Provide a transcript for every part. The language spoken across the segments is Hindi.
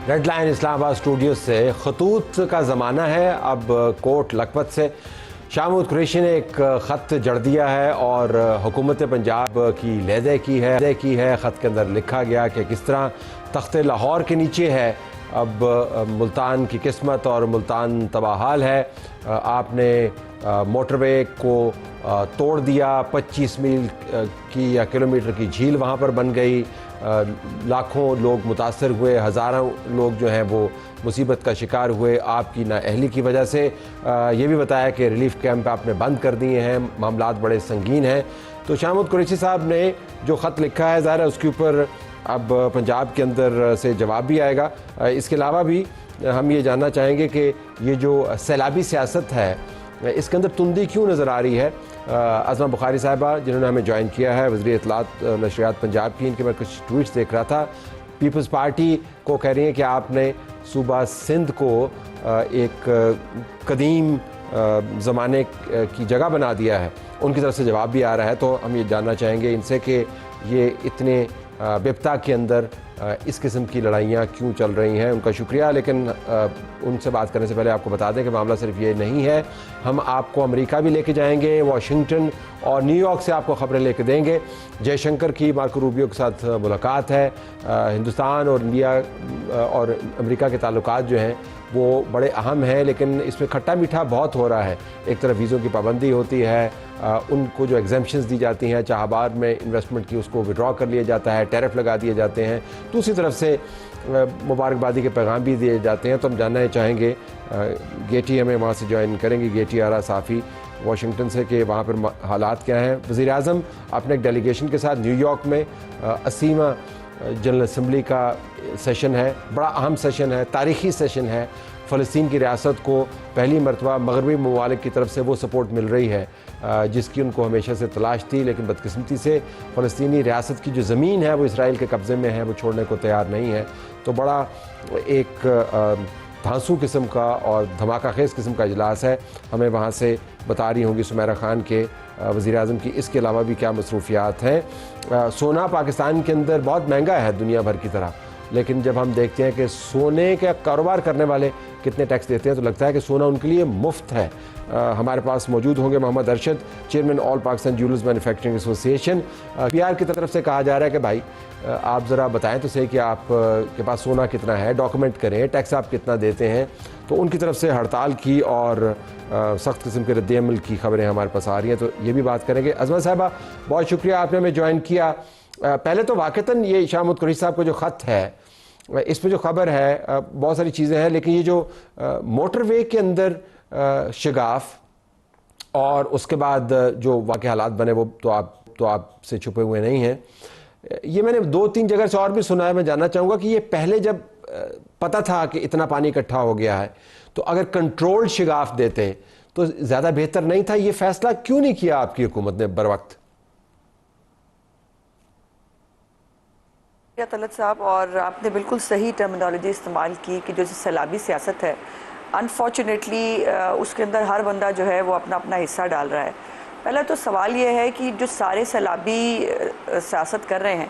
रेड लाइन इस्लामाबाद स्टूडियो से खतूत का ज़माना है। अब कोट लखपत से शाहमूद कुरैशी ने एक ख़त जड़ दिया है और हुकूमत पंजाब की लहदे की है। ख़त के अंदर लिखा गया कि किस तरह तख्ते लाहौर के नीचे है अब मुल्तान की किस्मत और मुल्तान तबाहाल है। आपने मोटरवे को तोड़ दिया, 25 मील की या किलोमीटर की झील वहाँ पर बन गई, लाखों लोग मुतासर हुए, हज़ारों लोग जो हैं वो मुसीबत का शिकार हुए आपकी नाअहली की वजह से। ये भी बताया कि रिलीफ कैंप आपने बंद कर दिए हैं, मामलात बड़े संगीन हैं। तो शाहमूद कुरैशी साहब ने जो ख़त लिखा है ज़ाहिर है उसके ऊपर अब पंजाब के अंदर से जवाब भी आएगा। इसके अलावा भी हम ये जानना चाहेंगे कि ये जो सैलाबी सियासत है इसके अंदर तुंदी क्यों नज़र आ रही है। अज़मा बुखारी साहिबा जिन्होंने हमें ज्वाइन किया है, वज़ीर इत्तलात नशरियात पंजाब की, इनके मैं कुछ ट्वीट्स देख रहा था। पीपल्स पार्टी को कह रही है कि आपने सूबा सिंध को एक कदीम ज़माने की जगह बना दिया है, उनकी तरफ से जवाब भी आ रहा है। तो हम ये जानना चाहेंगे इनसे कि ये इतने बेपता के अंदर इस किस्म की लड़ाइयाँ क्यों चल रही हैं। उनका शुक्रिया, लेकिन उनसे बात करने से पहले आपको बता दें कि मामला सिर्फ ये नहीं है। हम आपको अमेरिका भी लेके जाएंगे, वाशिंगटन और न्यूयॉर्क से आपको खबरें लेके देंगे। जयशंकर की मार्को रूबियो के साथ मुलाकात है। हिंदुस्तान और इंडिया और अमेरिका के ताल्लुकात जो हैं वो बड़े अहम हैं, लेकिन इसमें खट्टा मीठा बहुत हो रहा है। एक तरफ वीज़ों की पाबंदी होती है, उनको जो एग्जेम्पशंस दी जाती हैं, चाहबार में इन्वेस्टमेंट की उसको विड्रॉ कर लिया जाता है, टैरिफ लगा दिए जाते हैं। दूसरी तरफ से मुबारकबादी के पैगाम भी दिए जाते हैं। तो हम जानना चाहेंगे, गेटी हमें वहाँ से ज्वाइन करेंगे, गेटी आरा साफ़ी वाशिंगटन से, कि वहाँ पर हालात क्या हैं। वज़ीर आज़म अपने एक डेलीगेशन के साथ न्यूयॉर्क में 80वां जनरल असम्बली का सेशन है, बड़ा अहम सेशन है, तारीख़ी सेशन है। फ़लस्तीन की रियासत को पहली मरतबा मगरबी ममालिक की तरफ से वो सपोर्ट मिल रही है जिसकी उनको हमेशा से तलाश थी, लेकिन बदकिस्मती से फ़लस्तीनी रियासत की जो ज़मीन है वो इसराइल के कब्ज़े में है, वो छोड़ने को तैयार नहीं है। तो बड़ा एक धांसू किस्म का और धमाका खेज़ किस्म का इजलास है। हमें वहाँ से बता रही होंगी सुमेरा खान के वज़ीर आज़म की इसके अलावा भी क्या मसरूफियात हैं। सोना पाकिस्तान के अंदर बहुत महंगा है दुनिया भर की तरह, लेकिन जब हम देखते हैं कि सोने का कारोबार करने वाले कितने टैक्स देते हैं तो लगता है कि सोना उनके लिए मुफ्त है। हमारे पास मौजूद होंगे Mohammad Arshad, chairman all Pakistan jewellers manufacturing association. PR की तरफ से कहा जा रहा है कि भाई आप ज़रा बताएं तो सही कि आप के पास सोना कितना है, डॉक्यूमेंट करें, टैक्स आप कितना देते हैं। तो उनकी तरफ से हड़ताल की और सख्त किस्म के रद्द-ए-अमल की खबरें हमारे पास आ रही हैं, तो ये भी बात करेंगे। अज़मा साहिबा बहुत शुक्रिया, आपने हमें ज्वाइन किया। पहले तो वाक़तन ये शाहमूद कुरैशी साहब का जो ख़त है इस पर जो खबर है बहुत सारी चीज़ें हैं, लेकिन ये जो मोटरवे के अंदर शगाफ और उसके बाद जो वाक़ई हालात बने वो तो आपसे छुपे हुए नहीं हैं। ये मैंने 2-3 जगह से और भी सुना है। मैं जानना चाहूँगा कि ये पहले जब पता था कि इतना पानी इकट्ठा हो गया है तो अगर कंट्रोल्ड शगाफ देते तो ज़्यादा बेहतर नहीं था? ये फ़ैसला क्यों नहीं किया आपकी हुकूमत ने बर वक्त? तलत साहब, और आपने बिल्कुल सही टर्मिनोलॉजी इस्तेमाल की कि जो सैलाबी सियासत है, अनफॉर्चुनेटली उसके अंदर हर बंदा जो है वो अपना अपना हिस्सा डाल रहा है। पहला तो सवाल ये है कि जो सारे सैलाबी सियासत कर रहे हैं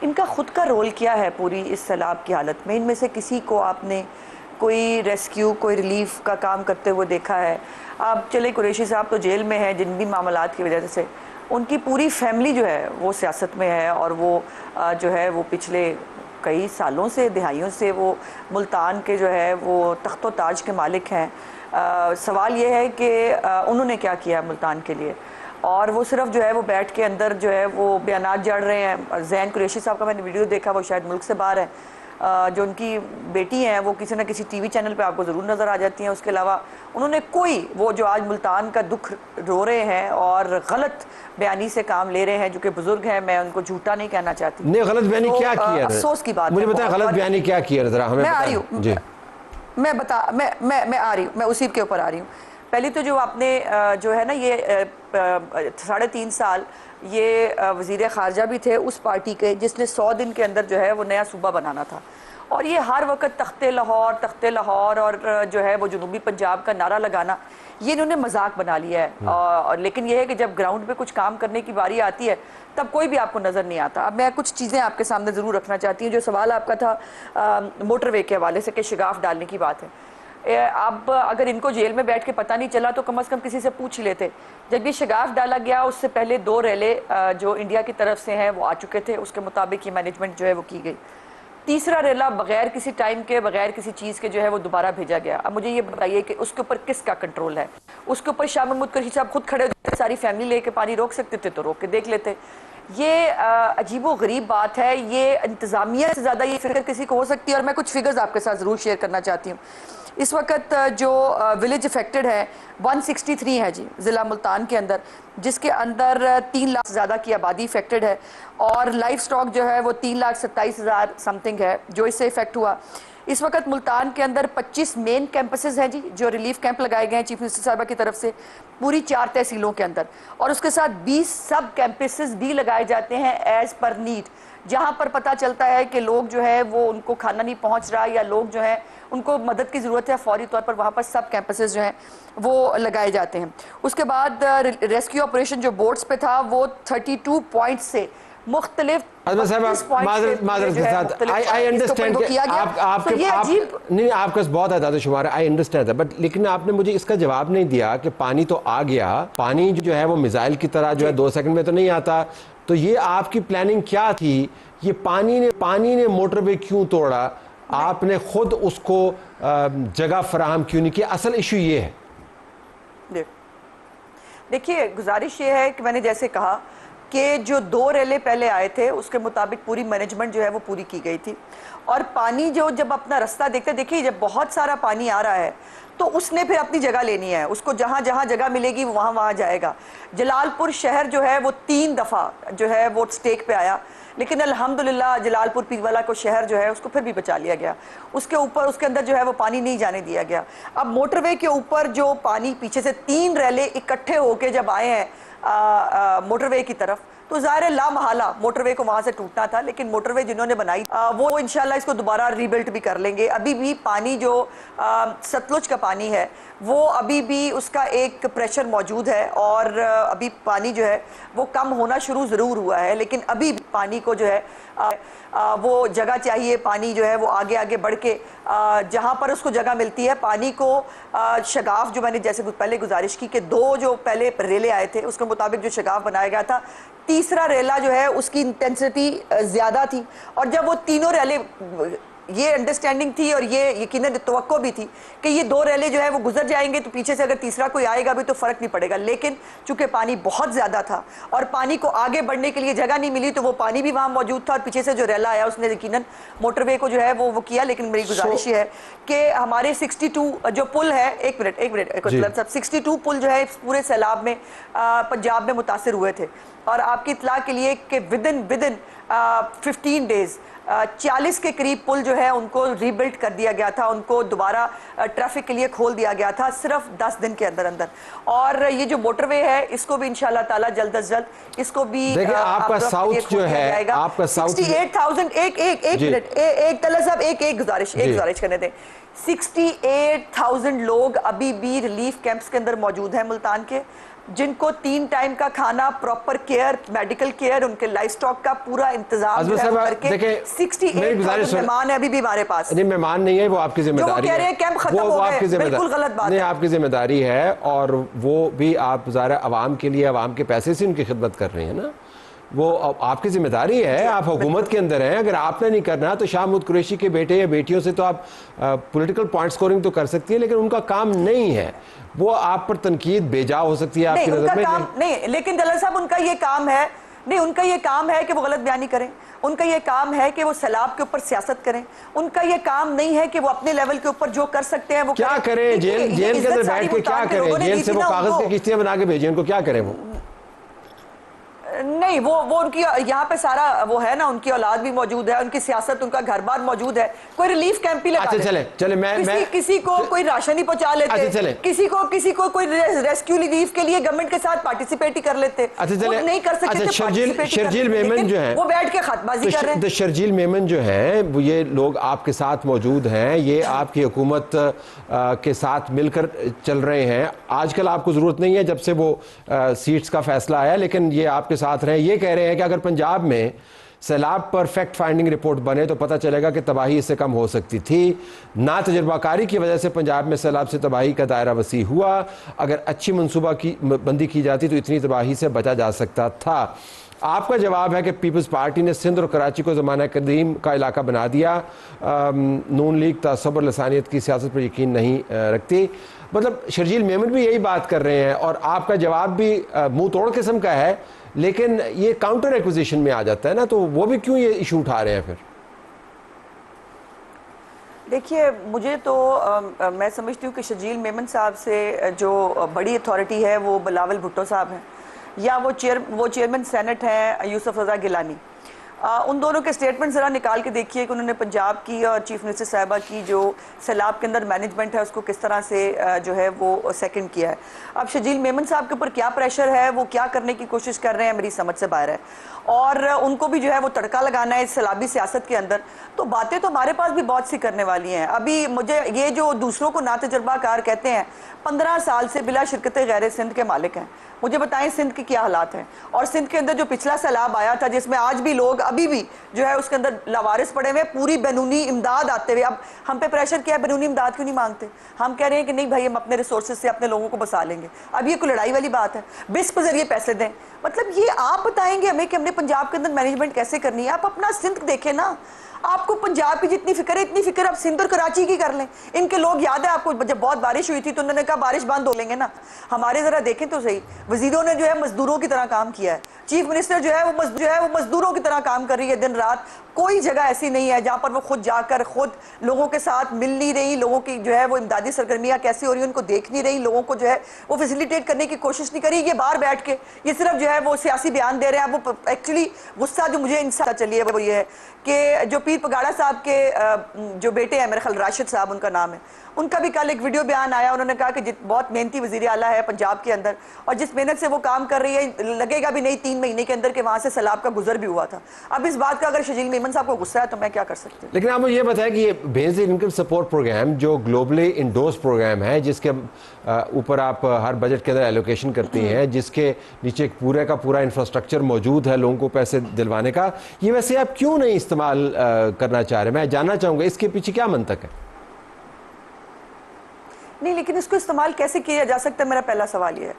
इनका ख़ुद का रोल क्या है पूरी इस सैलाब की हालत में? इनमें से किसी को आपने कोई रेस्क्यू, कोई रिलीफ का काम करते हुए देखा है? आप चले कुरैशी साहब तो जेल में हैं जिन भी मामलात की वजह से, उनकी पूरी फैमिली जो है वो सियासत में है और वो जो है वो पिछले कई सालों से, दिहाइयों से वो मुल्तान के जो है वो तख्तो ताज के मालिक हैं। सवाल ये है कि उन्होंने क्या किया मुल्तान के लिए, और वो सिर्फ जो है वो बैठ के अंदर जो है वो बयानात जड़ रहे हैं। ज़ैन कुरैशी साहब का मैंने वीडियो देखा, वो शायद मुल्क से बाहर है। जो उनकी बेटी हैं वो किसी न किसी टीवी चैनल पे आपको ज़रूर नज़र आ जाती हैं। उसके अलावा उन्होंने कोई, वो जो आज मुल्तान का दुख रो रहे हैं और गलत बयानी से काम ले रहे हैं, जो कि बुजुर्ग हैं, मैं उनको झूठा नहीं कहना चाहती। नहीं, गलत बयानी क्या किया? अफसोस की बात मुझे बताया, गलत बयानी क्या किया जरा हमें? मैं आ रही हूँ जी, मैं आ रही हूँ, मैं उसी के ऊपर आ रही हूँ। पहली तो जो आपने जो है ना ये 3.5 साल ये वज़ीर ख़ारजा भी थे उस पार्टी के जिसने 100 दिन के अंदर जो है वो नया सूबा बनाना था, और ये हर वक्त तख्ते लाहौर और जो है वो जनूबी पंजाब का नारा लगाना, ये इन्होंने मजाक बना लिया है। और लेकिन ये है कि जब ग्राउंड पे कुछ काम करने की बारी आती है तब कोई भी आपको नजर नहीं आता। अब मैं कुछ चीजें आपके सामने जरूर रखना चाहती हूँ। जो सवाल आपका था मोटरवे के हवाले से कि शगाफ डालने की बात है, अब अगर इनको जेल में बैठ के पता नहीं चला तो कम से कम किसी से पूछ ही लेते। जब ये शगाफ डाला गया उससे पहले 2 रेले जो इंडिया की तरफ से हैं वो आ चुके थे, उसके मुताबिक ये मैनेजमेंट जो है वो की गई। तीसरा रेला बगैर किसी टाइम के, बगैर किसी चीज़ के जो है वो दोबारा भेजा गया। अब मुझे ये बताइए कि उसके ऊपर किसका कंट्रोल है? उसके ऊपर शाह महमूद कुरैशी साहब खुद खड़े होते, सारी फैमिली लेके पानी रोक सकते थे तो रोक के देख लेते। ये अजीबो गरीब बात है। ये इंतज़ामिया से ज़्यादा ये फिक्र किसी को हो सकती है। और मैं कुछ फिगर्स आपके साथ ज़रूर शेयर करना चाहती हूँ। इस वक्त जो विलेज अफेक्टेड है 163 है जी ज़िला मुल्तान के अंदर, जिसके अंदर 3 लाख से ज़्यादा की आबादी इफेक्टेड है और लाइफ स्टॉक जो है वो 3,27,000 समथिंग है जो इससे इफेक्ट हुआ। इस वक्त मुल्तान के अंदर 25 मेन कैंपसेस हैं जी जो रिलीफ कैंप लगाए गए हैं चीफ मिनिस्टर साहबा की तरफ से पूरी 4 तहसीलों के अंदर, और उसके साथ 20 सब कैंपसेस भी लगाए जाते हैं एज पर नीड, जहां पर पता चलता है कि लोग जो है वो उनको खाना नहीं पहुंच रहा या लोग जो है उनको मदद की ज़रूरत है, फौरी तौर पर वहाँ पर सब कैंपसेस जो हैं वो लगाए जाते हैं। उसके बाद रेस्क्यू ऑपरेशन जो बोट्स पे था वो 32 पॉइंट से मुख्तलिफ आपका बहुत आदाद शुमार आई अंडरस्टैंड, बट लेकिन आपने मुझे इसका जवाब नहीं दिया कि पानी तो आ गया, पानी जो है वो मिसाइल की तरह जो है 2 सेकंड में तो नहीं आता, तो ये आपकी प्लानिंग क्या थी? ये पानी ने मोटरवे क्यों तोड़ा? आपने खुद उसको जगह फराहम क्यों नहीं किया? असल इशू ये है। देखिए, गुजारिश ये है कि मैंने जैसे कहा कि जो 2 रेले पहले आए थे उसके मुताबिक पूरी मैनेजमेंट जो है वो पूरी की गई थी। और पानी जो जब अपना रास्ता देखते, देखिए जब बहुत सारा पानी आ रहा है तो उसने फिर अपनी जगह लेनी है, उसको जहाँ जहाँ जगह मिलेगी वहाँ वहाँ जाएगा। जलालपुर शहर जो है वो 3 दफ़ा जो है वो स्टेक पे आया, लेकिन अल्हम्दुलिल्लाह जलालपुर पीरवाला को शहर जो है उसको फिर भी बचा लिया गया। उसके ऊपर उसके अंदर जो है वो पानी नहीं जाने दिया गया। अब मोटरवे के ऊपर जो पानी पीछे से 3 रेले इकट्ठे होके जब आए हैं मोटरवे की तरफ, तो ज़ाहिर ला महाला मोटरवे को वहाँ से टूटना था, लेकिन मोटरवे जिन्होंने बनाई वो इंशाल्लाह इसको दोबारा रीबिल्ट भी कर लेंगे। अभी भी पानी जो सतलुज का पानी है वो अभी भी उसका एक प्रेशर मौजूद है और अभी पानी जो है वो कम होना शुरू ज़रूर हुआ है, लेकिन अभी भी पानी को जो है वो जगह चाहिए। पानी जो है वो आगे आगे बढ़ के जहाँ पर उसको जगह मिलती है पानी को शगाफ, जो मैंने जैसे पहले गुजारिश की कि 2 जो पहले रेले आए थे उसके मुताबिक जो शगाफ बनाया गया था, तीसरा रेला जो है उसकी इंटेंसिटी ज़्यादा थी। और जब वो तीनों रेले, ये अंडरस्टैंडिंग थी और ये यकीनन तवक्को भी थी कि ये 2 रेले जो है वो गुजर जाएंगे तो पीछे से अगर तीसरा कोई आएगा भी तो फ़र्क नहीं पड़ेगा। लेकिन चूंकि पानी बहुत ज़्यादा था और पानी को आगे बढ़ने के लिए जगह नहीं मिली तो वो पानी भी वहाँ मौजूद था और पीछे से जो रेला आया उसने यकीनन मोटरवे को जो है वो किया। लेकिन मेरी गुजारिश है कि हमारे 62 जो पुल है, एक मिनट 62 पुल जो है पूरे सैलाब में पंजाब में मुतासर हुए थे। और आपकी इत्तला के लिए कि विदिन 15 डेज 40 के करीब पुल जो है उनको रीबिल्ड कर दिया गया था, उनको दोबारा ट्रैफिक के लिए खोल दिया गया था सिर्फ 10 दिन के अंदर अंदर। और ये जो मोटरवे है इसको भी इंशाल्लाह ताला जल्द अज जल्द इसको भी आपका साउथ जो है, आपका साउथ 68,000 एक मिनट तला साहब एक गुजारिश करने दें। 68,000 लोग अभी भी रिलीफ कैंप्स के अंदर मौजूद हैं मुल्तान के, जिनको 3 टाइम का खाना, प्रॉपर केयर, मेडिकल केयर, उनके लाइफ स्टॉक का पूरा इंतजाम करके 68,000 मेहमान है अभी भी हमारे पास। नहीं, मेहमान नहीं है, वो आपकी जिम्मेदारी है। कैंप खत्म हो गए, बिल्कुल गलत बात है। आपकी जिम्मेदारी है और वो भी आप ज़ाहिर अवाम के लिए, अवाम के पैसे से उनकी खिदमत कर रहे हैं ना, वो आपकी जिम्मेदारी है। आप हुकूमत के अंदर हैं, अगर आपने नहीं करना तो शाह महमूद कुरैशी के बेटे या बेटियों से तो आप पॉलिटिकल पॉइंट स्कोरिंग तो कर सकती है, लेकिन उनका काम नहीं है। वो आप पर तनकीद बेजा हो सकती है आपकी नजर में नहीं, लेकिन दलाल साहब उनका ये काम है, नहीं उनका ये काम है कि वो गलत बयानी करें, उनका ये काम है कि वो सैलाब के ऊपर सियासत करें, उनका ये काम नहीं है कि वो अपने लेवल के ऊपर जो कर सकते हैं वो क्या करें। जेल के अंदर बैठ के क्या करें? जेल से वो कागज की किश्तियां बना के भेजें, उनको क्या करें वो? नहीं, वो उनकी यहाँ पे सारा वो है ना, उनकी औलाद भी मौजूद है, उनकी सियासत, उनका घर बार मौजूद है। कोई रिलीफ कैंप ही लगा अच्छा चले मैं किसी को कोई राशन ही पहुंचा लेते, किसी को कोई रेस्क्यू रिलीफ के लिए गवर्नमेंट के साथ पार्टिसिपेट ही कर लेते। अच्छा चले, नहीं कर सकते। शर्जील मेमन जो है वो बैठ के खतबाजी कर रहे हैं। शर्जील मेमन जो है, ये लोग आपके साथ मौजूद हैं, ये आपकी हुकूमत के साथ मिलकर चल रहे हैं। आजकल आपको जरूरत नहीं है जब से वो सीट्स का फैसला आया, लेकिन ये आपके साथ रहे। ये कह रहे हैं कि अगर पंजाब में सैलाब पर फैक्ट फाइंडिंग रिपोर्ट बने तो पता चलेगा कि तबाही इससे कम हो सकती थी। ना तजुर्बाकारी की वजह से पंजाब में सैलाब से तबाही का दायरा वसी हुआ। अगर अच्छी मनसूबा की बंदी की जाती तो इतनी तबाही से बचा जा सकता था। आपका जवाब है कि पीपल्स पार्टी ने सिंध और कराची को ज़माना कदीम का इलाका बना दिया। नून लीग तअस्सुब और लसानियत की सियासत पर यकीन नहीं रखती। मतलब शर्जील मेमन भी यही बात कर रहे हैं और आपका जवाब भी मुंह तोड़ किस्म का है, लेकिन ये काउंटर एक्विजिशन में आ जाता है ना, तो वो भी क्यों ये इशू उठा रहे हैं फिर? देखिए, मुझे तो मैं समझती हूँ कि शर्जील मेमन साहब से जो बड़ी अथॉरिटी है वो बिलावल भुट्टो साहब हैं, या वो चेयरमैन सेनेट हैं यूसुफ रज़ा गिलानी। उन दोनों के स्टेटमेंट ज़रा निकाल के देखिए कि उन्होंने पंजाब की और चीफ मिनिस्टर साहिबा की जो सैलाब के अंदर मैनेजमेंट है उसको किस तरह से जो है वो सेकंड किया है। अब शर्जील मेमन साहब के ऊपर क्या प्रेशर है, वो क्या करने की कोशिश कर रहे हैं, मेरी समझ से बाहर है। और उनको भी जो है वो तड़का लगाना है इस सैलाबी सियासत के अंदर। तो बातें तो हमारे पास भी बहुत सी करने वाली हैं। अभी मुझे ये जो दूसरों को नातजुर्बाकार कहते हैं, 15 साल से बिला शिरकत गैर सिंध के मालिक हैं। मुझे बताएं सिंध के क्या हालात हैं। और सिंध के अंदर जो पिछला सैलाब आया था, जिसमें आज भी लोग अभी भी जो है उसके अंदर लावारिस पड़े हुए, पूरी बैरूनी इमदाद आते हुए, अब हम पे प्रेशर किया है, बैरूनी इमदाद क्यों नहीं मांगते? हम कह रहे हैं कि नहीं भाई, हम अपने रिसोर्सेज से अपने लोगों को बसा लेंगे। अब ये कोई लड़ाई वाली बात है? बिस्क के जरिए पैसे दें, मतलब ये आप बताएंगे हमें कि हमने पंजाब के अंदर मैनेजमेंट कैसे करनी है? आप अपना सिंध देखें ना। आपको पंजाब की जितनी फिक्र है, इतनी फिक्र आप सिंध और कराची की कर लें। इनके लोग याद है आपको, जब बहुत बारिश हुई थी तो उन्होंने कहा बारिश बंद हो लेंगे ना। हमारे जरा देखें तो सही, वजीरों ने जो है मजदूरों की तरह काम किया है। चीफ मिनिस्टर जो है वो मजदूरों की तरह काम कर रही है दिन रात। कोई जगह ऐसी नहीं है जहां पर वो खुद जाकर खुद लोगों के साथ मिल नहीं रही, लोगों की जो है वो इमदादी सरगर्मियां कैसी हो रही है उनको देख नहीं रही, लोगों को जो है वो फैसिलिटेट करने की कोशिश नहीं करी। ये बाहर बैठ के ये सिर्फ जो है वो सियासी बयान दे रहे हैं। वो एक्चुअली गुस्सा जो मुझे इनसे चली है वो ये है कि जो पीर पगाड़ा साहब के जो बेटे हैं, मेरे ख्याल राशिद साहब उनका नाम है, उनका भी कल एक वीडियो बयान आया। उन्होंने कहा कि बहुत मेहनती वजीर आला है पंजाब के अंदर, और जिस मेहनत से वो काम कर रही है लगेगा भी नहीं 3 महीने के अंदर के वहां से सैलाब का गुजर भी हुआ था। अब इस बात का अगर शर्जील मेमन साहब को गुस्सा है तो मैं क्या कर सकती हूँ? लेकिन आप मुझे ये बताएं कि ये बेसिक इनकम सपोर्ट प्रोग्राम जो ग्लोबली इंडोर्स प्रोग्राम है, जिसके ऊपर आप हर बजट के अंदर एलोकेशन करती हैं, जिसके नीचे पूरे का पूरा इंफ्रास्ट्रक्चर मौजूद है लोगों को पैसे दिलवाने का, ये वैसे आप क्यों नहीं इस्तेमाल करना चाह रहे? मैं जानना चाहूँगा इसके पीछे क्या मंतक है? नहीं, लेकिन इसको इस्तेमाल कैसे किया जा सकता है, मेरा पहला सवाल ये है।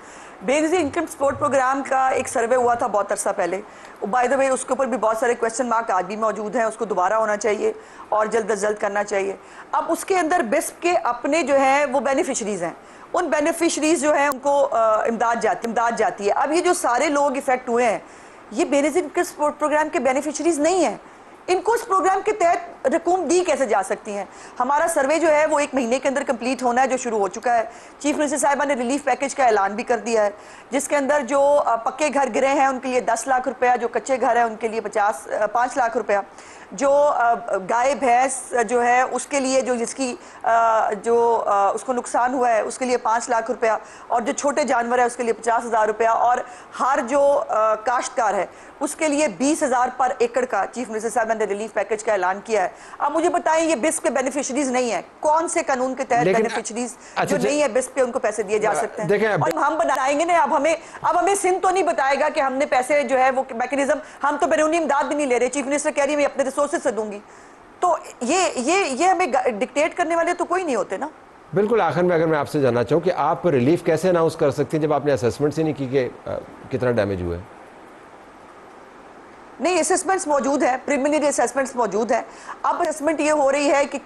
बेनजीर इनकम सपोर्ट प्रोग्राम का एक सर्वे हुआ था बहुत अरसा पहले, बाय द वे उसके ऊपर भी बहुत सारे क्वेश्चन मार्क आज भी मौजूद हैं। उसको दोबारा होना चाहिए और जल्द अज जल्द करना चाहिए। अब उसके अंदर बिस्प के अपने जो है वो बेनिफिशरीज हैं, उन बेनिफिशरीज जो है उनको इमदाद जाती है। अब ये जो सारे लोग इफेक्ट हुए हैं, ये बेनजीर इनकम सपोर्ट प्रोग्राम के बेनिफिशरीज नहीं है। इनको इस प्रोग्राम के तहत रकूम दी कैसे जा सकती हैं? हमारा सर्वे जो है वो 1 महीने के अंदर कंप्लीट होना है, जो शुरू हो चुका है। चीफ मिनिस्टर साहिबा ने रिलीफ पैकेज का ऐलान भी कर दिया है, जिसके अंदर जो पक्के घर गिरे हैं उनके लिए 10 लाख रुपया, जो कच्चे घर हैं उनके लिए 5 लाख रुपया, जो गाय भैंस जो है उसके लिए जो जिसकी उसको नुकसान हुआ है उसके लिए 5 लाख रुपया, और जो छोटे जानवर है उसके लिए 50,000 रुपया, और हर जो काश्तकार है उसके लिए 20,000 पर एकड़ का चीफ मिनिस्टर साहब ने रिलीफ पैकेज का ऐलान किया है। अब मुझे बताएं, ये बिस्प के बेनिफिशरीज नहीं है, कौन से कानून के तहत बेनिफिशरीज जो नहीं है बिस्प पे उनको पैसे दिए जा सकते हैं? और हम बनाएंगे ना, अब हमें सिंध तो नहीं बताएगा कि हमने पैसे जो है वो मैकेनिज्म, हम तो बैरूनी इमदाद भी नहीं ले रहे। चीफ मिनिस्टर कह रही है मैं अपने रिसोर्सेज से दूंगी, तो ये हमें डिक्टेट करने वाले तो कोई नहीं होते ना। बिल्कुल। आखिर में अगर मैं आपसे जानना चाहूँ कि आप रिलीफ कैसे अनाउंस कर सकती हैं जब आपने असेसमेंट ही नहीं की कि कितना डैमेज हुआ है? नहीं, असेसमेंट्स मौजूद है, प्रीलिमिनरी असेसमेंट्स मौजूद है। अब असेसमेंट ये हो रही है कि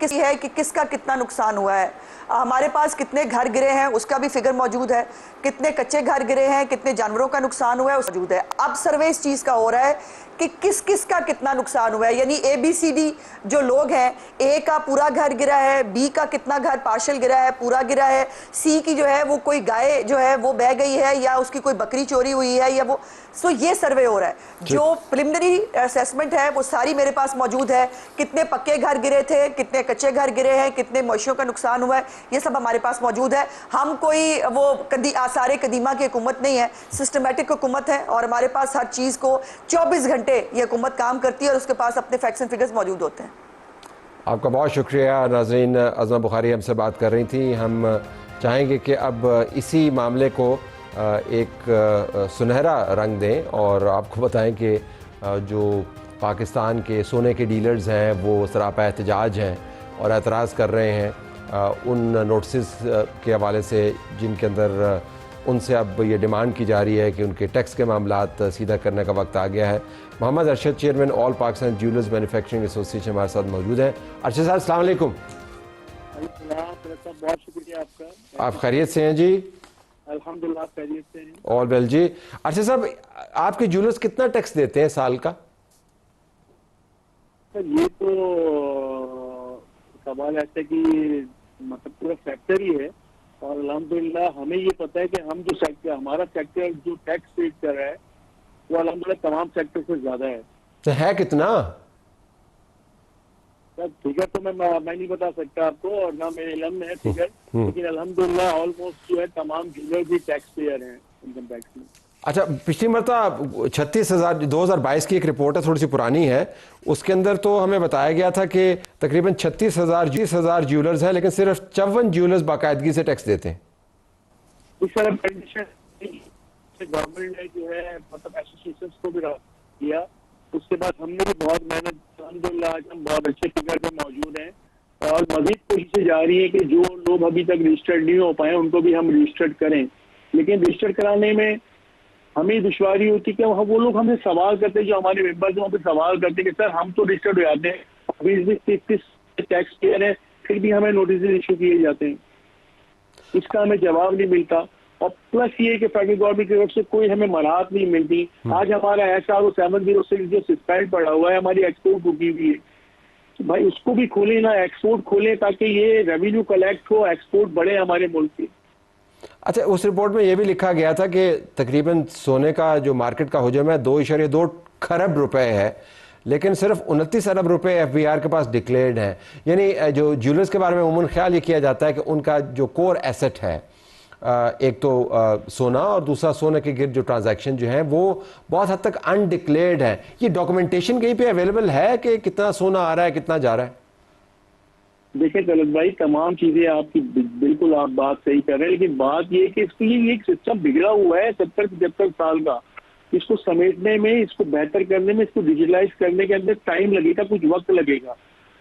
किसका कितना नुकसान हुआ है। हमारे पास कितने घर गिरे हैं उसका भी फिगर मौजूद है, कितने कच्चे घर गिरे हैं, कितने जानवरों का नुकसान हुआ है उस मौजूद है। अब सर्वे इस चीज़ का हो रहा है कि किस किस का कितना नुकसान हुआ है। यानी ABCD जो लोग हैं, A का पूरा घर गिरा है, B का कितना घर पार्शल गिरा है, पूरा गिरा है, C की जो है वो कोई गाय जो है वो बह गई है या उसकी कोई बकरी चोरी हुई है या वो। सो ये सर्वे हो रहा है। जो प्रिलिमिनरी असेसमेंट है वो सारी मेरे पास मौजूद है। कितने पक्के घर गिरे थे, कितने कच्चे घर गिरे हैं, कितने मवेशियों का नुकसान हुआ है, ये सब हमारे पास मौजूद है। हम कोई वो आसारे कदीमा की हुकूमत नहीं है, सिस्टमेटिक हुकूमत है और हमारे पास हर चीज़ को 24 घंटे ये हुकूमत काम करती है और उसके पास अपने फैक्ट्स एंड फिगर्स मौजूद होते हैं। आपका बहुत शुक्रिया। नाज़रीन, अज़मा बुखारी हमसे बात कर रही थी। हम चाहेंगे कि अब इसी मामले को एक सुनहरा रंग दें और आपको बताएं कि जो पाकिस्तान के सोने के डीलर्स हैं वो सरापा एहतजाज हैं और एतराज़ कर रहे हैं उन नोटिस के हवाले से जिनके अंदर उनसे अब ये डिमांड की जा रही है कि उनके टैक्स के मामलात सीधा करने का वक्त आ गया है। Mohammad Arshad, chairman all Pakistan jewellers manufacturing association, हमारे साथ मौजूद हैं। अरशद साहब, अस्सलाम वालेकुम। बहुत शुक्रिया आपका। आप खैरियत से हैं जी? अल्हम्दुलिल्लाह खैरियत से हैं। ऑल वेल जी। अरशद साहब, आपके ज्वेलर्स कितना टैक्स देते हैं साल का? सर ये तो सवाल ऐसा कि मतलब पूरा सेक्टर ही है और अल्हम्दुलिल्लाह हमें ये पता है कि हम जो सेक्टर, हमारा सेक्टर जो टैक्स पेड कर रहा है वो अल्हम्दुलिल्लाह तमाम सेक्टर से ज्यादा है। तो है कितना? सर फिगर तो मैं नहीं बता सकता आपको और ना मेरे इल्म में है फिगर, लेकिन अल्हम्दुलिल्लाह ऑलमोस्ट जो है तमाम ज्वेलर भी टैक्स पेयर हैं इनकम टैक्स में। अच्छा, पिछली मरता 36,000 2022 की एक रिपोर्ट है, थोड़ी सी पुरानी है, उसके अंदर तो हमें बताया गया था कि तकरीबन 36,000 ज्वेलर्स हैं लेकिन सिर्फ 54 ज्वेलर्स बाकायदगी से टैक्स देते हैं। इस तरह कंडीशन गवर्नमेंट ने जो है मतलब एसोसिएशन को भी किया, उसके बाद हमने भी बहुत मेहनत, अल्हम्दुलिल्लाह आज हम बहुत अच्छे फिगर पे मौजूद हैं और मजीद कोशिशें जारी है कि जो लोग अभी तक रजिस्टर्ड नहीं हो पाए उनको भी हम रजिस्टर्ड करें। लेकिन रजिस्टर्ड कराने में हमें दुश्वारी होती है कि वो लोग हमसे सवाल करते हैं, जो हमारे मेंबर्स हैं, वहाँ पे सवाल करते हैं कि सर हम तो रजिस्टर्ड हो जाते हैं, अभी 30 टैक्स पेयर है, फिर भी हमें नोटिस इशू किए जाते हैं, इसका हमें जवाब नहीं मिलता। और प्लस ये कि फेडरल गवर्नमेंट की तरफ से कोई हमें मराहत नहीं मिलती। आज हमारा SRO 706 जो सस्पेंड पड़ा हुआ है, हमारी एक्सपोर्ट रुकी हुई है, तो भाई उसको भी खोले ना, एक्सपोर्ट खोले ताकि ये रेवेन्यू कलेक्ट हो, एक्सपोर्ट बढ़े हमारे मुल्क की। अच्छा, उस रिपोर्ट में यह भी लिखा गया था कि तकरीबन सोने का जो मार्केट का हजम है 2.2 खरब रुपए है, लेकिन सिर्फ 29 अरब रुपए FBR के पास डिक्लेयर्ड हैं। यानी जो ज्वेलर्स के बारे में उमूमन ख्याल ये किया जाता है कि उनका जो कोर एसेट है, एक तो सोना और दूसरा सोने के गिर्द जो ट्रांजैक्शन जो है वो बहुत हद तक अनडिक्लेयर्ड है। ये डॉक्यूमेंटेशन कहीं पे अवेलेबल है कि कितना सोना आ रहा है, कितना जा रहा है? देखिए तलत भाई, तमाम चीजें आपकी बिल्कुल आप बात सही कर रहे हैं, लेकिन बात ये कि इसके लिए एक सिस्टम बिगड़ा हुआ है 70-75 साल का। इसको समेटने में, इसको बेहतर करने में, इसको डिजिटलाइज करने के अंदर टाइम लगेगा, कुछ वक्त लगेगा।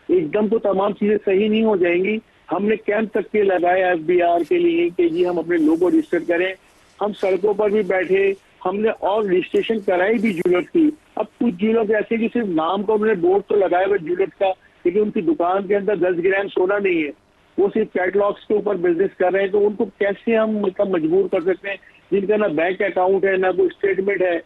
एकदम तो तमाम चीजें सही नहीं हो जाएंगी। हमने कैंप तक के लगाए FBR के लिए कि जी हम अपने लोगों को रजिस्टर करें, हम सड़कों पर भी बैठे, हमने और रजिस्ट्रेशन कराई भी ज्वेलर्स की। अब कुछ ज्वेलर्स ऐसे कि सिर्फ नाम का उन्होंने बोर्ड तो लगाया हुआ ज्वेलर्स का, लेकिन उनकी दुकान के अंदर 10 ग्राम सोना नहीं है, वो सिर्फ कैटलॉग्स के ऊपर बिजनेस कर रहे हैं। तो उनको कैसे हम मतलब मजबूर कर सकते हैं? जिनका ना बैंक अकाउंट है, ना कोई स्टेटमेंट है,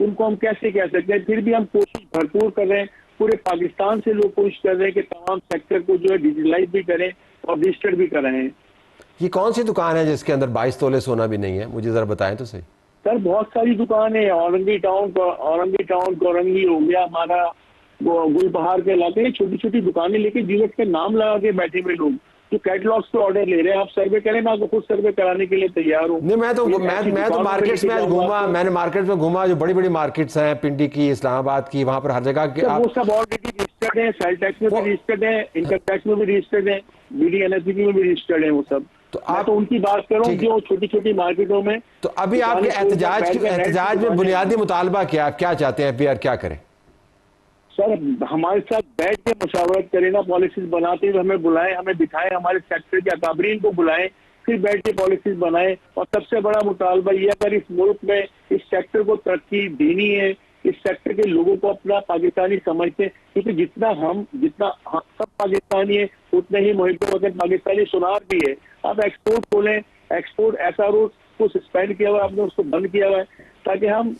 उनको हम कैसे कह सकते हैं? फिर भी हम कोशिश भरपूर कर रहे हैं, पूरे पाकिस्तान से लोग कोशिश कर रहे हैं कि तमाम सेक्टर को जो है डिजिटलाइज भी करें और रजिस्टर भी कर रहे हैं। ये कौन सी दुकान है जिसके अंदर 22 तोले सोना भी नहीं है? मुझे जरा बताएं तो सही। सर बहुत सारी दुकानें हैं, औरंगी टाउन, कोरंगी हो गया, हमारा गुलबहार के इलाके में छोटी छोटी दुकानें लेके ज्वेलर्स के नाम लगा के बैठे हुए लोग जो कैटलॉग्स पे ऑर्डर ले रहे हैं। आप सर्वे करें, मैं आपको खुद सर्वे कराने के लिए तैयार हूँ। नहीं, मैं तो मार्केट्स में घूमा, मैंने मार्केट में घूमा, जो बड़ी बड़ी मार्केट्स हैं, पिंडी की, इस्लामाबाद की, वहां पर हर जगह के वो सब ऑलरेडी रजिस्टर्ड है, सेल टैक्स में भी रजिस्टर्ड है, इनकम टैक्स में भी रजिस्टर्ड है, BDNSB में भी रजिस्टर्ड है वो सब। तो आप तो उनकी बात करो जो छोटी छोटी मार्केटों में। तो अभी आपके एहतजाज में बुनियादी मुतालबा क्या चाहते हैं? FBR क्या करें? सर हमारे साथ बैठ के मशावरत करें ना, पॉलिसीज बनाते हुए हमें बुलाएं, हमें दिखाएं, हमारे सेक्टर के अकाबरीन को बुलाएं, फिर बैठ के पॉलिसीज बनाएं। और सबसे बड़ा मुतालबा ये, अगर इस मुल्क में इस सेक्टर को तरक्की देनी है, इस सेक्टर के लोगों को अपना पाकिस्तानी समझते हैं, क्योंकि जितना हम सब पाकिस्तानी है उतने ही मुहिब वतन पाकिस्तानी सुनार भी है। आप एक्सपोर्ट खोलें, एक्सपोर्ट SRO को सस्पेंड किया हुआ है आपने, उसको बंद किया हुआ है, ताकि हम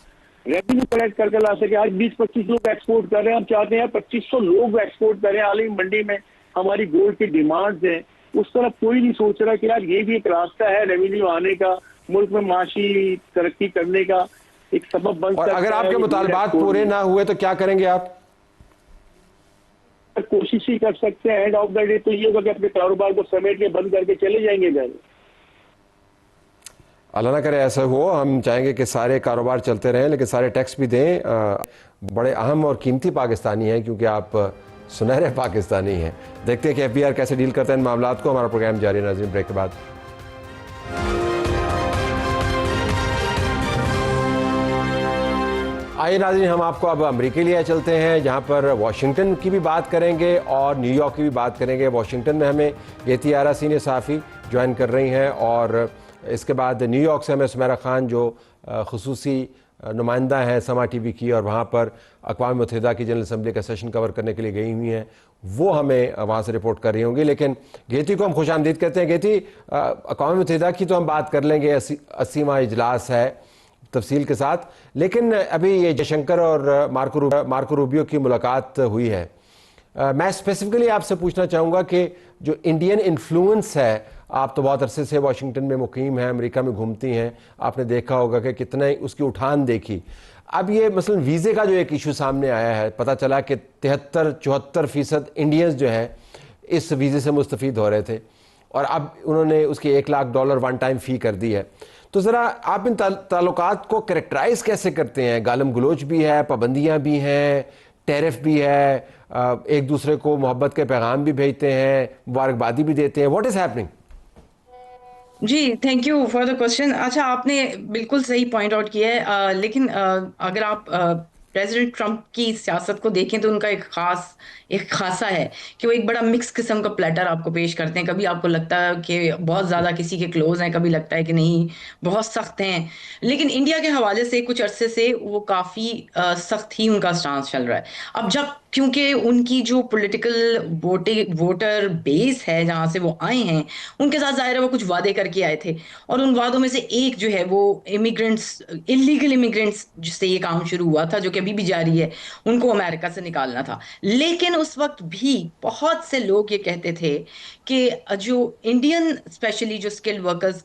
रेवेन्यू कलेक्ट करके ला सके। आज 20-25 लोग एक्सपोर्ट कर रहे हैं, हम चाहते हैं 2500 लोग एक्सपोर्ट करें। आलमी मंडी में हमारी गोल्ड की डिमांड्स हैं, उस तरफ कोई नहीं सोच रहा कि यार ये भी एक रास्ता है रेवेन्यू आने का, मुल्क में माशी तरक्की करने का एक सबब बन और सकता है। अगर आपके मुतालबात पूरे ना हुए तो क्या करेंगे आप? कोशिश ही कर सकते हैं। एंड ऑफ द डे तो ये होगा कि अपने कारोबार को समेट के बंद करके चले जाएंगे घर। अल्लाह ना करे ऐसा हो। हम चाहेंगे कि सारे कारोबार चलते रहें, लेकिन सारे टैक्स भी दें। बड़े अहम और कीमती पाकिस्तानी हैं, क्योंकि आप सुनहरे पाकिस्तानी हैं। देखते हैं कि एफबीआर कैसे डील करता है इन मामलात को। हमारा प्रोग्राम जारी है नाज़रीन, ब्रेक के बाद। आइए नाज़रीन, हम आपको अब अमेरिका लिए चलते हैं, जहां पर वाशिंगटन की भी बात करेंगे और न्यूयॉर्क की भी बात करेंगे। वाशिंगटन में हमें गेती आरा सीनियर सहाफ़ी ज्वाइन कर रही हैं, और इसके बाद न्यूयॉर्क से हमें सुमेरा खान जो खुसूसी नुमाइंदा हैं समा टीवी की, और वहाँ पर अक़वाम मुत्तहिदा की जनरल असम्बली का सेशन कवर करने के लिए गई हुई हैं, वो हमें वहाँ से रिपोर्ट कर रही होंगी। लेकिन गेती को हम खुशामदीद कहते हैं। गेती, अक़वाम मुत्तहिदा की तो हम बात कर लेंगे, 80वां इजलास है तफसील के साथ, लेकिन अभी ये जयशंकर और मार्को रूबियो की मुलाकात हुई है। मैं स्पेसिफिकली आपसे पूछना चाहूँगा कि जो इंडियन इन्फ्लुएंस है, आप तो बहुत अरसे से वाशिंगटन में मुकीम हैं, अमेरिका में घूमती हैं, आपने देखा होगा कि कितना उसकी उठान देखी। अब ये मसलन वीज़े का जो एक इशू सामने आया है, पता चला कि 73-74% इंडियंस जो है इस वीज़े से मुस्तफ़ीद हो रहे थे, और अब उन्होंने उसकी $1 लाख वन टाइम फ़ी कर दी है। तो ज़रा आप इन ताल्लुकात को कैरेक्टराइज कैसे करते हैं? गालम गलोच भी है, पाबंदियाँ भी हैं, टैरिफ भी है, एक दूसरे को मोहब्बत के पैगाम भी भेजते हैं, मुबारकबादी भी देते हैं। What is happening? जी, thank you for the question. अच्छा, आपने बिल्कुल सही पॉइंट आउट किया है। लेकिन अगर आप प्रेसिडेंट ट्रंप की सियासत को देखें तो उनका एक खासा है कि वो एक बड़ा मिक्स किस्म का प्लेटर आपको पेश करते हैं। कभी आपको लगता है कि बहुत ज़्यादा किसी के क्लोज हैं, कभी लगता है कि नहीं बहुत सख्त हैं। लेकिन इंडिया के हवाले से कुछ अरसे से वो काफ़ी सख्त ही उनका स्टांस चल रहा है। अब जब क्योंकि उनकी जो पॉलिटिकल वोटर बेस है जहाँ से वो आए हैं, उनके साथ ज़ाहिर है वो कुछ वादे करके आए थे, और उन वादों में से एक जो है वो इमिग्रेंट्स, इलीगल इमिग्रेंट्स जिससे ये काम शुरू हुआ था, जो कि अभी भी जारी है, उनको अमेरिका से निकालना था। लेकिन उस वक्त भी बहुत से लोग ये कहते थे कि जो इंडियन स्पेशली जो स्किल्ड वर्कर्स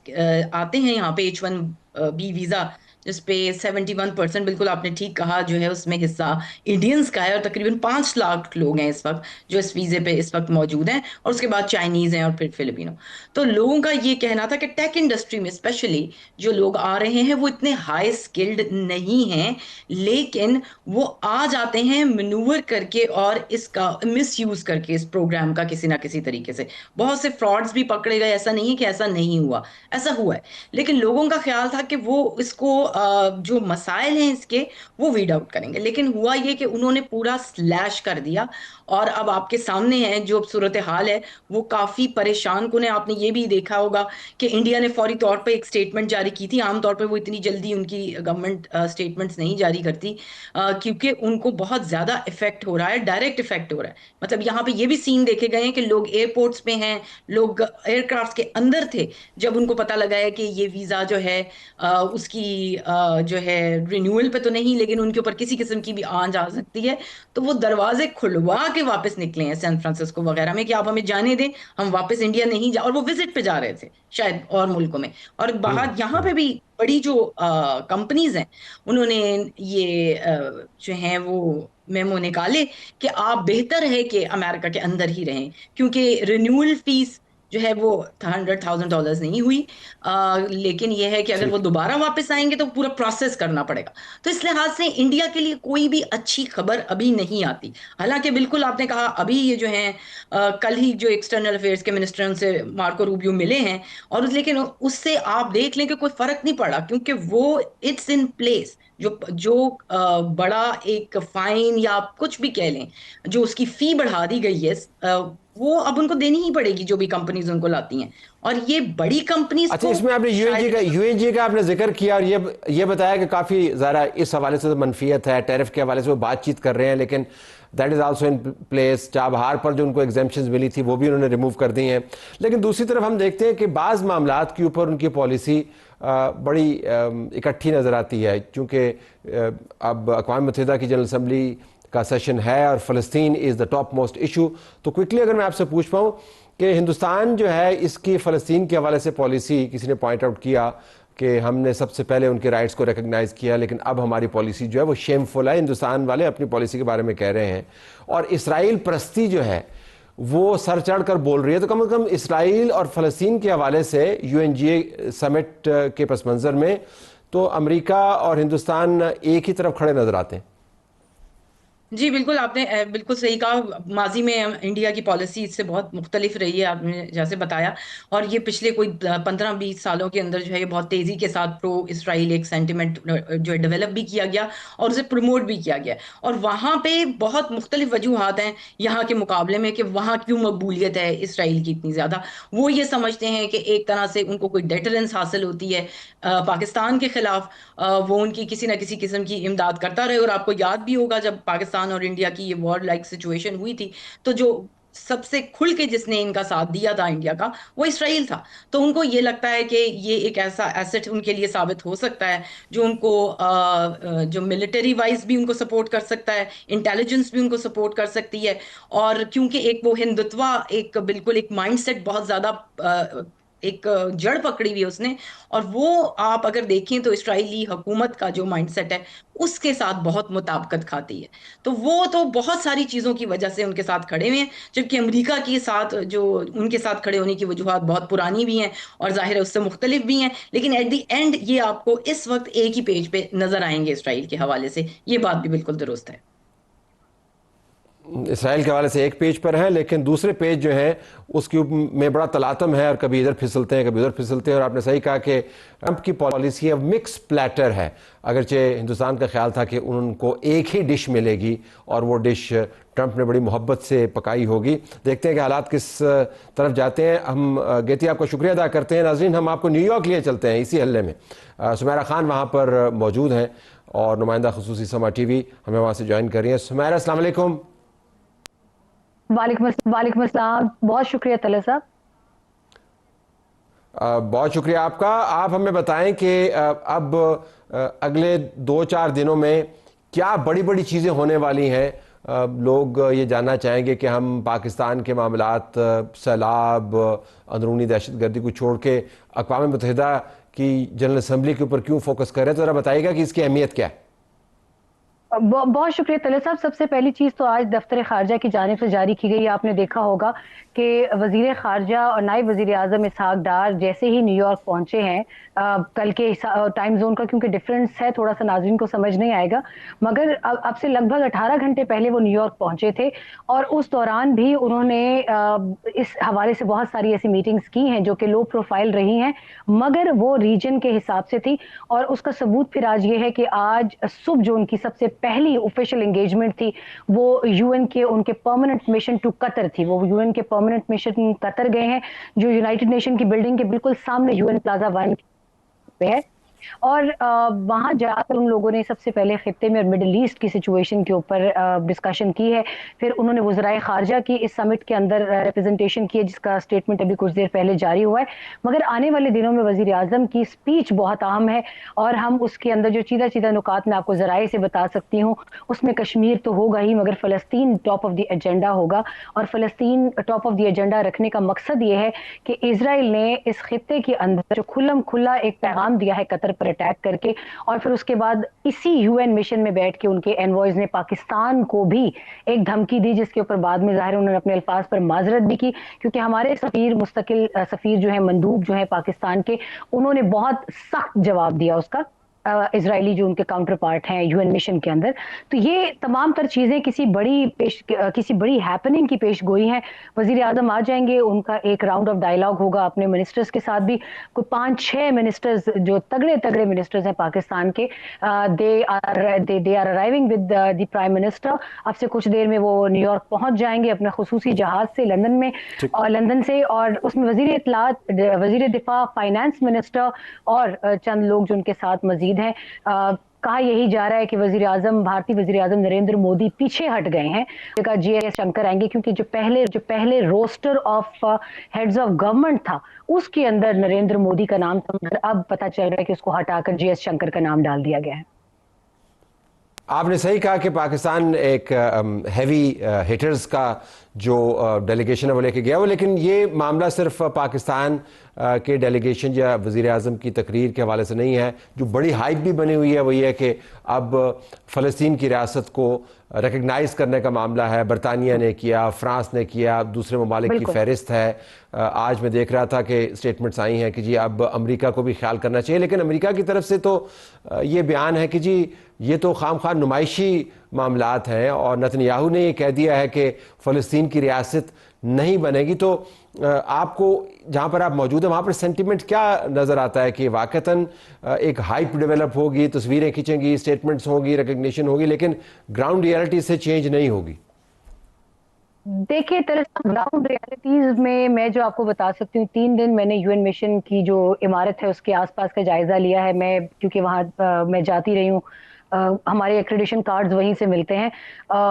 आते हैं यहाँ पे H1B वीज़ा, जिस पे 71%, बिल्कुल आपने ठीक कहा, जो है उसमें हिस्सा इंडियंस का है, और तकरीबन 5 लाख लोग हैं इस वक्त जो इस वीज़े पे इस वक्त मौजूद हैं, और उसके बाद चाइनीज़ हैं और फिर फिलिपिनो। तो लोगों का ये कहना था कि टेक इंडस्ट्री में स्पेशली जो लोग आ रहे हैं वो इतने हाई स्किल्ड नहीं हैं, लेकिन वो आ जाते हैं मनूवर करके और इसका मिसयूज़ करके इस प्रोग्राम का किसी ना किसी तरीके से। बहुत से फ्रॉड्स भी पकड़े गए, ऐसा नहीं है कि ऐसा नहीं हुआ, ऐसा हुआ है। लेकिन लोगों का ख्याल था कि वो इसको जो मसाइल हैं इसके वो वीड आउट करेंगे, लेकिन हुआ ये कि उन्होंने पूरा स्लैश कर दिया, और अब आपके सामने है जो सूरत हाल है वो काफ़ी परेशान कुन है। आपने ये भी देखा होगा कि इंडिया ने फौरी तौर पर एक स्टेटमेंट जारी की थी। आमतौर पर वो इतनी जल्दी उनकी गवर्नमेंट स्टेटमेंट्स नहीं जारी करती, क्योंकि उनको बहुत ज़्यादा इफेक्ट हो रहा है, डायरेक्ट इफेक्ट हो रहा है। मतलब यहाँ पे ये भी सीन देखे गए हैं कि लोग एयरपोर्ट्स पे हैं, लोग एयरक्राफ्ट के अंदर थे, जब उनको पता लगा है कि ये वीज़ा जो है उसकी जो है रिन्यूअल पे तो नहीं, लेकिन उनके ऊपर किसी किस्म की भी आंच आ सकती है, तो वो दरवाजे खुलवा के वापस निकले हैं सैन फ्रांसिस्को वगैरह में कि आप हमें जाने दें, हम वापस इंडिया नहीं जा, और वो विजिट पे जा रहे थे शायद और मुल्कों में। और बाहर यहाँ पे भी बड़ी जो कंपनीज हैं उन्होंने ये जो हैं वो मेमो निकाले कि आप बेहतर है कि अमेरिका के अंदर ही रहें, क्योंकि रिन्यूअल फीस जो है वो $100,000 नहीं हुई, लेकिन यह है कि अगर वो दोबारा वापस आएंगे तो पूरा प्रोसेस करना पड़ेगा। तो इस लिहाज से इंडिया के लिए कोई भी अच्छी खबर अभी नहीं आती। हालांकि बिल्कुल आपने कहा, अभी ये जो है कल ही जो एक्सटर्नल अफेयर्स के मिनिस्टर उनसे मार्को रूबियो मिले हैं, और लेकिन उससे आप देख लें कि कोई फर्क नहीं पड़ा, क्योंकि वो इट्स इन प्लेस। जो बड़ा एक फाइन या आप कुछ भी कह लें, जो उसकी फी बढ़ा दी गई है वो अब उनको देनी ही पड़ेगी, जो भी कंपनीज उनको लाती हैं। और ये बड़ी कंपनीज अच्छा, को इसमें आपने यूएनजी का आपने जिक्र किया और ये बताया कि काफ़ी ज़्यादा इस हवाले से तो मनफियत है, टैरिफ के हवाले से वो बातचीत कर रहे हैं, लेकिन that is also in place. Chabahar पर जो उनको एग्जेम्पशंस मिली थी वो भी उन्होंने रिमूव कर दी हैं। लेकिन दूसरी तरफ हम देखते हैं कि बाज़ मामलात के ऊपर उनकी पॉलिसी बड़ी इकट्ठी नज़र आती है, क्योंकि अब अक़वाम मुत्तहिदा की जनरल असम्बली का सेशन है और फ़लस्तीन is the top most issue. तो क्विकली अगर मैं आपसे पूछ पाऊँ कि हिंदुस्तान जो है इसकी फ़लस्तीन के हवाले से पॉलिसी, किसी ने पॉइंट आउट किया कि हमने सबसे पहले उनके राइट्स को रिकग्नाइज़ किया, लेकिन अब हमारी पॉलिसी जो है वो शेमफुल है। हिंदुस्तान वाले अपनी पॉलिसी के बारे में कह रहे हैं और इसराइल परस्ती जो है वो सर चढ़ कर बोल रही है। तो कम से कम इसराइल और फ़लस्तीन के हवाले से UNGA समिट के पस मंज़र में तो अमेरिका और हिंदुस्तान एक ही तरफ खड़े नज़र आते हैं। जी बिल्कुल, आपने बिल्कुल सही कहा। माजी में इंडिया की पॉलिसी इससे बहुत मुख्तलिफ रही है, आपने जैसे बताया। और ये पिछले कोई 15-20 सालों के अंदर जो है ये बहुत तेज़ी के साथ प्रो इसराइल एक सेंटिमेंट जो है डेवलप भी किया गया और उसे प्रमोट भी किया गया। और वहाँ पे बहुत मुख्तलिफ वजूहात हैं यहाँ के मुकाबले में कि वहाँ क्यों मकबूलियत है इसराइल की इतनी ज़्यादा। वो ये समझते हैं कि एक तरह से उनको कोई डेटरेंस हासिल होती है पाकिस्तान के खिलाफ, वो उनकी किसी ना किसी किस्म की इमदाद करता रहे। और आपको याद भी होगा जब पाकिस्तान और इंडिया की ये वॉर लाइक सिचुएशन हुई थी, तो जो सबसे खुल के जिसने इनका साथ दिया था इंडिया का, वो इसराइल था। तो उनको ये लगता है कि ये एक ऐसा एसेट उनके लिए साबित हो सकता है जो उनको जो मिलिट्री वाइज भी उनको सपोर्ट कर सकता है, इंटेलिजेंस भी उनको सपोर्ट कर सकती है। और क्योंकि एक वो हिंदुत्वा एक बिल्कुल एक माइंडसेट बहुत ज्यादा एक जड़ पकड़ी हुई है उसने। और वो आप अगर देखें तो इसराइली हुकूमत का जो माइंडसेट है उसके साथ बहुत मुताबिकत खाती है। तो वो तो बहुत सारी चीज़ों की वजह से उनके साथ खड़े हुए हैं, जबकि अमेरिका के साथ जो उनके साथ खड़े होने की वजूहत बहुत पुरानी भी हैं और जाहिर है उससे मुख्तलिफ भी हैं। लेकिन एट द एंड ये आपको इस वक्त एक ही पेज पे नजर आएंगे इसराइल के हवाले से। ये बात भी बिल्कुल दुरुस्त है। इसराइल के हवाले से एक पेज पर है, लेकिन दूसरे पेज जो है उसके में बड़ा तलातम है और कभी इधर फिसलते हैं कभी उधर फिसलते हैं। और आपने सही कहा कि ट्रंप की पॉलिसी अब मिक्स प्लेटर है। अगरचे हिंदुस्तान का ख्याल था कि उनको एक ही डिश मिलेगी और वो डिश ट्रंप ने बड़ी मोहब्बत से पकाई होगी। देखते हैं कि हालात किस तरफ जाते हैं। हम गेती आपका शुक्रिया अदा करते हैं। नाजरीन, हम आपको न्यूयॉर्क लिए चलते हैं। इसी हल्ले में सुमेरा खान वहाँ पर मौजूद हैं और नुमाइंदा खुसूसी समा TV हमें वहाँ से ज्वाइन कर रही हैं। सुमेरा, अस्सलाम वालेकुम। वालेकुम अस्सलाम। बहुत शुक्रिया तलत साहब। बहुत शुक्रिया आपका। आप हमें बताएं कि अब अगले 2-4 दिनों में क्या बड़ी बड़ी चीज़ें होने वाली हैं। लोग ये जानना चाहेंगे कि हम पाकिस्तान के मामलात, सैलाब, अंदरूनी दहशतगर्दी को छोड़ के अक़वाम मुत्तहिदा की जनरल असम्बली के ऊपर क्यों फोकस कर रहे हैं। तो ज़रा बताइएगा कि इसकी अहमियत क्या है। बहुत शुक्रिया तलत साहब। सबसे पहली चीज तो आज दफ्तर खारजा की जानिब से जारी की गई। आपने देखा होगा कि वजीर खारजा और नायब वजीर आजम इसहाक डार जैसे ही न्यूयॉर्क पहुंचे हैं, कल के टाइम जोन का क्योंकि डिफरेंस है थोड़ा सा, नाज़रीन को समझ नहीं आएगा, मगर अब से लगभग 18 घंटे पहले वो न्यूयॉर्क पहुंचे थे। और उस दौरान भी उन्होंने इस हवाले से बहुत सारी ऐसी मीटिंग्स की हैं जो कि लो प्रोफाइल रही हैं, मगर वो रीजन के हिसाब से थी। और उसका सबूत फिर आज ये है कि आज सुबह जो उनकी सबसे पहली ऑफिशियल एंगेजमेंट थी वो यूएन के उनके परमानेंट मिशन टू कतर थी। वो यूएन के परमानेंट मिशन कतर गए हैं, जो यूनाइटेड नेशन की बिल्डिंग के बिल्कुल सामने यूएन प्लाजा 1 पे है। और वहां जाकर उन लोगों ने सबसे पहले खित्ते में और मिडिल ईस्ट की सिचुएशन के ऊपर डिस्कशन की है। फिर उन्होंने वज़राए खारजा की इस समिट के अंदर रिप्रेजेंटेशन की है, जिसका स्टेटमेंट अभी कुछ देर पहले जारी हुआ है। मगर आने वाले दिनों में वजीर आजम की स्पीच बहुत अहम है और हम उसके अंदर जो चीदा चीदा नुकात मैं आपको जराए से बता सकती हूँ, उसमें कश्मीर तो होगा ही, मगर फ़लस्तीन टॉप ऑफ द एजेंडा होगा। और फ़लस्तीन टॉप ऑफ द एजेंडा रखने का मकसद ये है कि इजराइल ने इस खित्ते के अंदर जो खुल्लम खुल्ला एक पैगाम दिया है कतर पर अटैक करके, और फिर उसके बाद इसी यूएन मिशन में बैठ के उनके एनवॉयज ने पाकिस्तान को भी एक धमकी दी, जिसके ऊपर बाद में जाहिर उन्होंने अपने अल्फाज पर माजरत भी की, क्योंकि हमारे सफीर मुस्तकिल सफीर जो है, मंदूब जो है पाकिस्तान के, उन्होंने बहुत सख्त जवाब दिया उसका। इजरायली जो उनके काउंटर पार्ट हैं यूएन मिशन के अंदर। तो ये तमाम तर चीज़ें किसी बड़ी हैपनिंग की पेश गोई हैं। वजीर आजम आ जाएंगे, उनका एक राउंड ऑफ डायलॉग होगा अपने मिनिस्टर्स के साथ भी। कोई 5-6 मिनिस्टर्स जो तगड़े तगड़े मिनिस्टर्स हैं पाकिस्तान के, they are arriving with the prime minister. अब से कुछ देर में वो न्यूयॉर्क पहुंच जाएंगे अपने खुसूसी जहाज से लंदन में, और लंदन से, और उसमें वजीर इत्तलात, वजीर दिफा, फाइनेंस मिनिस्टर और चंद लोग जो उनके साथ मजीद हैं। कहा यही जा रहा है कि भारतीय वजीर आजम नरेंद्र मोदी पीछे हट गए हैं। GS शंकर आएंगे, क्योंकि जो पहले roster of heads of government था उसके अंदर नरेंद्र मोदी का नाम था, मगर अब पता चल रहा है कि उसको हटाकर GS शंकर का नाम डाल दिया गया है। आपने सही कहा कि पाकिस्तान एक हैवी हिटर्स का जो डेलीगेशन है वो लेके गया वो, लेकिन ये मामला सिर्फ पाकिस्तान के डेलीगेशन या वज़ीर आज़म की तकरीर के हवाले से नहीं है। जो बड़ी हाइप भी बनी हुई है वो ये है कि अब फ़लस्तीन की रियासत को रिकग्नाइज़ करने का मामला है। बरतानिया ने किया, फ्रांस ने किया, दूसरे ममालिक की फहरिस्त है। आज मैं देख रहा था कि स्टेटमेंट्स आई हैं कि जी अब अमेरिका को भी ख्याल करना चाहिए, लेकिन अमेरिका की तरफ से तो ये बयान है कि जी ये तो खामखा नुमाइशी मामलात हैं, और नेतन्याहू ने ये कह दिया है कि फ़लस्तीन की रियासत नहीं बनेगी। तो आपको जहाँ पर आप मौजूद हैं वहाँ पर सेंटिमेंट क्या नज़र आता है कि वाकईतन एक हाइप डेवलप होगी, तस्वीरें खींचेंगी, स्टेटमेंट्स होंगी, रिकग्निशन होगी, लेकिन ग्राउंड रियलिटी से चेंज नहीं होगी? देखिए, ग्राउंड रियलिटीज में मैं जो आपको बता सकती हूँ, 3 दिन मैंने यूएन मिशन की जो इमारत है उसके आसपास का जायजा लिया है। मैं क्योंकि वहाँ मैं जाती रही हूँ, हमारे एक्रेडिशन कार्ड्स वहीं से मिलते हैं।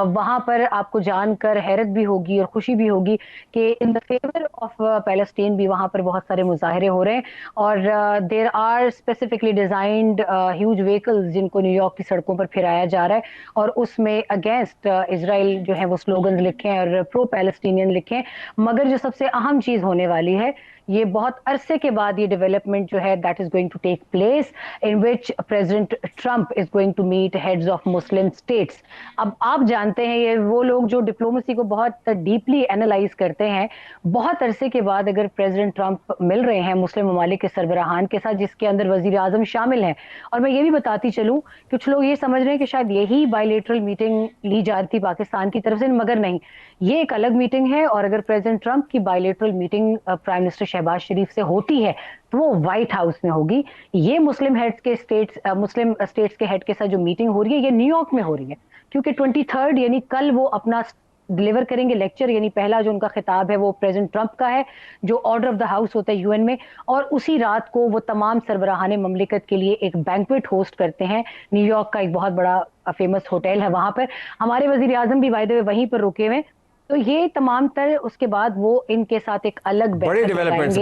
वहाँ पर आपको जानकर हैरत भी होगी और खुशी भी होगी कि in the favour of Palestine भी वहाँ पर बहुत सारे मुजाहरे हो रहे हैं, और there are specifically designed huge vehicles जिनको न्यूयॉर्क की सड़कों पर फिराया जा रहा है, और उसमें अगेंस्ट इजराइल जो है वो स्लोगन लिखे हैं और प्रो पैलेस्टीनियन लिखे हैं। मगर जो सबसे अहम चीज़ होने वाली है, ये बहुत अरसे के बाद ये डेवलपमेंट जो है that is going to take place, in which president Trump is going to meet heads of Muslim states. अब आप जानते हैं, ये वो लोग जो डिप्लोमेसी को बहुत डीपली एनालाइज करते हैं, बहुत अरसे के बाद अगर प्रेसिडेंट ट्रंप मिल रहे हैं मुस्लिम ममालिक के सरबराहान के साथ, जिसके अंदर वजीर आजम शामिल हैं, और मैं ये भी बताती चलूं, कुछ लोग ये समझ रहे हैं कि शायद यही बायलेटरल मीटिंग ली जा रही थी पाकिस्तान की तरफ से, मगर नहीं, ये एक अलग मीटिंग है। और अगर प्रेसिडेंट ट्रंप की bilateral meeting prime minister Shehbaz Sharif से होती है तो वो व्हाइट हाउस में होगी। ये मुस्लिम स्टेट्स के हेड के साथ जो मीटिंग हो रही है, ये न्यूयॉर्क में हो रही है, क्योंकि 23 यानी कल वो अपना डिलीवर करेंगे लेक्चर, यानी पहला जो उनका खिताब है वो प्रेसिडेंट ट्रंप का है, जो ऑर्डर ऑफ द हाउस होता है यूएन में, और उसी रात को वो तमाम सरबराहाने ममलिकत के लिए एक बैंक्वेट होस्ट करते हैं। न्यूयॉर्क का एक बहुत बड़ा फेमस होटल है, वहां पर हमारे वजीर आजम भी वायदे वहीं पर रुके हुए। तो ये तमाम तर उसके बाद वो इनके साथ एक अलग बड़ी डेवलपमेंट्स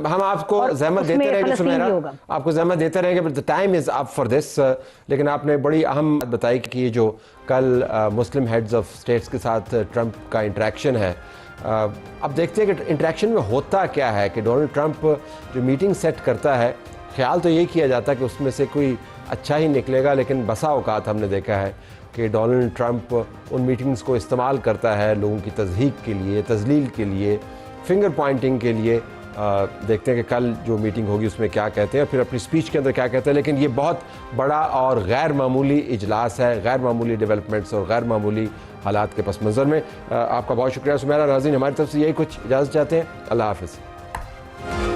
हम आपको ज़हमत देते रहेंगे सुमेरा, आपको ज़हमत देते रहेंगे, but the time is up for this. लेकिन आपने बड़ी अहम बात बताई कि ये जो कल मुस्लिम हेड्स ऑफ स्टेट्स के साथ ट्रंप का इंटरेक्शन है, अब देखते हैं कि इंटरेक्शन में होता क्या है। कि डोनाल्ड ट्रंप जो मीटिंग सेट करता है, ख्याल तो यही किया जाता है कि उसमें से कोई अच्छा ही निकलेगा, लेकिन बसा औकात हमने देखा है कि डोनाल्ड ट्रंप उन मीटिंग्स को इस्तेमाल करता है लोगों की तज़हीक के लिए, तज़लील के लिए, फिंगर पॉइंटिंग के लिए। देखते हैं कि कल जो मीटिंग होगी उसमें क्या कहते हैं, फिर अपनी स्पीच के अंदर क्या कहते हैं। लेकिन ये बहुत बड़ा और गैर मामूली इजलास है, गैर मामूली डेवलपमेंट्स और गैर मामूली हालात के पस मंज़र में। आपका बहुत शुक्रिया सुमेरा। नाज़रीन, हमारी तरफ से यही कुछ इजाज़त चाहते हैं। अल्लाह हाफ़िज़।